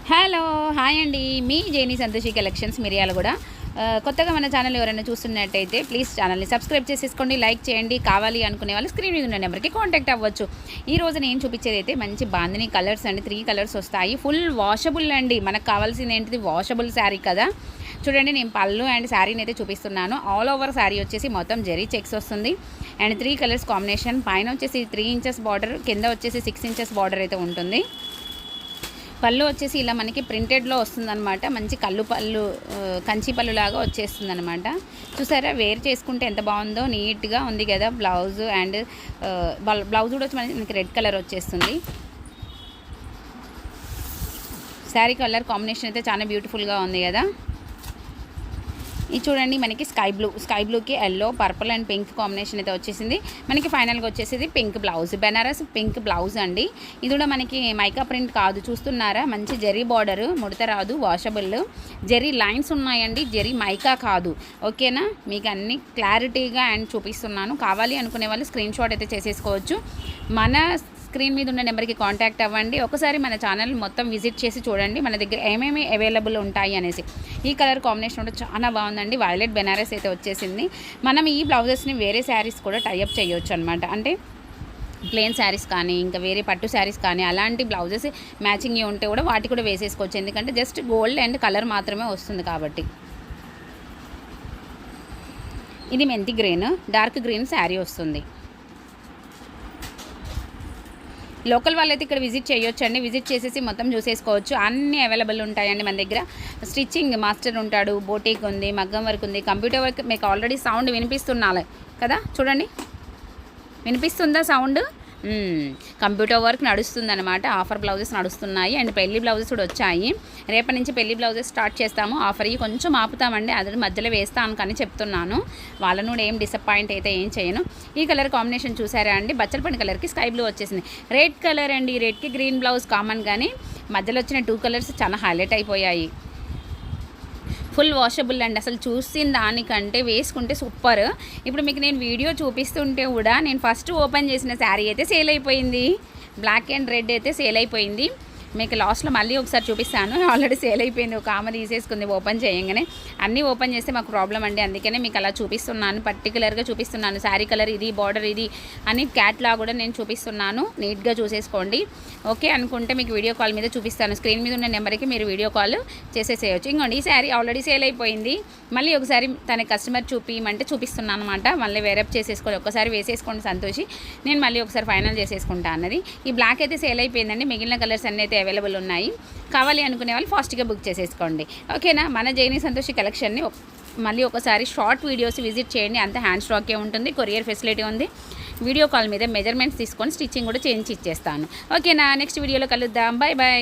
Hello hi అండి, మీ Jenny Santoshi collections Miryalaguda. కొత్తగా మన ఛానల్ ఎవరైనా చూస్తున్నట్టయితే ప్లీజ్ ఛానల్ని సబ్స్క్రైబ్ చేసేసుకోండి, లైక్ చేయండి. కావాలి అనుకునే వాళ్ళు స్క్రీన్ మీద ఉన్న నెంబర్కి కాంటాక్ట్ అవ్వచ్చు. ఈ రోజు నేను చూపించేది అయితే మంచి బాందిని కలర్స్ అండి. 3 కలర్స్ వస్తాయి. ఫుల్ వాషబుల్ అండి. మనకు కావాల్సింది ఏంటిది, వాషబుల్ శారీ కదా. చూడండి, నేను పళ్ళు అండ్ శారీని అయితే చూపిస్తున్నాను. ఆల్ ఓవర్ శారీ వచ్చేసి మొత్తం జరీ చెక్స్ వస్తుంది అండ్ 3 కలర్స్ కాంబినేషన్. పైన వచ్చేసి 3 ఇంచెస్ బార్డర్, కింద వచ్చేసి 6 ఇంచెస్ బార్డర్ అయితే ఉంటుంది. పళ్ళు వచ్చేసి ఇలా మనకి ప్రింటెడ్లో వస్తుందన్నమాట. మంచి కళ్ళు పళ్ళు, కంచి పళ్ళు లాగా వచ్చేస్తుందన్నమాట. చూసారా, వేర్ చేసుకుంటే ఎంత బాగుందో, నీట్గా ఉంది కదా. బ్లౌజ్ అండ్ బ్లౌజ్ కూడా వచ్చి మనకి రెడ్ కలర్ వచ్చేస్తుంది. శారీ కలర్ కాంబినేషన్ అయితే చాలా బ్యూటిఫుల్గా ఉంది కదా. ఇది చూడండి, మనకి స్కై బ్లూకి yellow, purple and pink combination అయితే వచ్చేసింది. మనకి ఫైనల్గా వచ్చేసింది pink blouse, Banaras pink blouse అండి. ఇది కూడా మనకి మైకా ప్రింట్ కాదు, చూస్తున్నారా. మంచి జరీ బార్డరు, ముడత రాదు, వాషబుల్. జరీ లైన్స్ ఉన్నాయండి, జరీ మైకా కాదు. ఓకేనా, మీకు అన్ని క్లారిటీగా అండ్ చూపిస్తున్నాను. కావాలి అనుకునే వాళ్ళు స్క్రీన్ షాట్ అయితే చేసేసుకోవచ్చు. మన స్క్రీన్ మీద ఉన్న నెంబర్కి కాంటాక్ట్ అవ్వండి. ఒకసారి మన ఛానల్ మొత్తం విజిట్ చేసి చూడండి, మన దగ్గర ఏమేమి అవైలబుల్ ఉంటాయి అనేసి. ఈ కలర్ కాంబినేషన్ కూడా చాలా బాగుందండి. వైలెట్ బెనారస్ అయితే వచ్చేసింది. మనం ఈ బ్లౌజెస్ని వేరే శారీస్ కూడా టైఅప్ చేయొచ్చు అనమాట. అంటే ప్లెయిన్ శారీస్ కానీ, ఇంకా వేరే పట్టు శారీస్ కానీ, అలాంటి బ్లౌజెస్ మ్యాచింగ్ ఉంటే కూడా వాటి కూడా వేసేసుకోవచ్చు. ఎందుకంటే జస్ట్ గోల్డ్ అండ్ కలర్ మాత్రమే వస్తుంది కాబట్టి. ఇది మెంతి గ్రీన్, డార్క్ గ్రీన్ శారీ వస్తుంది. లోకల్ వాళ్ళైతే ఇక్కడ విజిట్ చేయొచ్చండి. విజిట్ చేసేసి మొత్తం చూసేసుకోవచ్చు. అన్నీ అవైలబుల్ ఉంటాయండి మన దగ్గర. స్టిచ్చింగ్ మాస్టర్ ఉంటాడు, బోటిక్ ఉంది, మగ్గం వర్క్ ఉంది, కంప్యూటర్ వర్క్. మీకు ఆల్రెడీ సౌండ్ వినిపిస్తున్నాలి కదా, చూడండి, వినిపిస్తుందా సౌండ్? కంప్యూటర్ వర్క్ నడుస్తుందన్నమాట. ఆఫర్ బ్లౌజెస్ నడుస్తున్నాయి అండ్ పెళ్లి బ్లౌజెస్ కూడా వచ్చాయి. రేపటి నుంచి పెళ్లి బ్లౌజెస్ స్టార్ట్ చేస్తాము. ఆఫర్ కొంచెం ఆపుతామండి, అది మధ్యలో వేస్తాను కానీ చెప్తున్నాను. వాళ్ళను కూడా ఏం డిసప్పాయింట్ అయితే ఏం చేయను. ఈ కలర్ కాంబినేషన్ చూసారా అండి, బచ్చలపండు కలర్కి స్కై బ్లూ వచ్చేసింది. రెడ్ కలర్ అండి, రెడ్కి గ్రీన్ బ్లౌజ్ కామన్, కానీ మధ్యలో వచ్చిన 2 కలర్స్ చాలా హైలైట్ అయిపోయాయి. ఫుల్ వాషబుల్ అండి. అసలు చూసిన దానికంటే వేసుకుంటే సూపర్. ఇప్పుడు మీకు నేను వీడియో చూపిస్తుంటే కూడా నేను ఫస్ట్ ఓపెన్ చేసిన శారీ అయితే సేల్ అయిపోయింది. బ్లాక్ అండ్ రెడ్ అయితే సేల్ అయిపోయింది. మీకు లాస్ట్లో మళ్ళీ ఒకసారి చూపిస్తాను. ఆల్రెడీ సేల్ అయిపోయింది, ఒక ఆమె తీసేసుకుంది ఓపెన్ చేయగానే. అన్నీ ఓపెన్ చేస్తే మాకు ప్రాబ్లం అండి, అందుకనే మీకు అలా చూపిస్తున్నాను, పర్టికులర్గా చూపిస్తున్నాను. శారీ కలర్ ఇది, బార్డర్ ఇది అని క్యాట్లాగ్ కూడా నేను చూపిస్తున్నాను. నీట్గా చూసేసుకోండి. ఓకే అనుకుంటే మీకు వీడియో కాల్ మీద చూపిస్తాను. స్క్రీన్ మీద ఉన్న నెంబర్కి మీరు వీడియో కాల్ చేసేసేయచ్చు. ఇంకోండి, ఈ శారీ ఆల్రెడీ సేల్ అయిపోయింది. మళ్ళీ ఒకసారి తన కస్టమర్ చూపించమంటే చూపిస్తున్నాను అనమాట. మళ్ళీ వేరప్ చేసేసుకోండి, ఒక్కసారి వేసేసుకోండి సంతోషి. నేను మళ్ళీ ఒకసారి ఫైనల్ చేసేసుకుంటా అన్నది. ఈ బ్లాక్ అయితే సేల్ అయిపోయిందండి. మిగిలిన కలర్స్ అన్నీ అయితే అవైలబుల్ ఉన్నాయి. కావాలి అనుకునే వాళ్ళు ఫాస్ట్గా బుక్ చేసేసుకోండి. ఓకేనా, మన జైనీ సంతోషి కలెక్షన్ని మళ్ళీ ఒకసారి షార్ట్ వీడియోస్ విజిట్ చేయండి. అంత హ్యాండ్ స్టాకే ఉంటుంది, కొరియర్ ఫెసిలిటీ ఉంది. వీడియో కాల్ మీద మెజర్మెంట్స్ తీసుకొని స్టిచ్చింగ్ కూడా చేయించి ఇచ్చేస్తాను. ఓకేనా, నెక్స్ట్ వీడియోలో కలుద్దాం. Bye bye.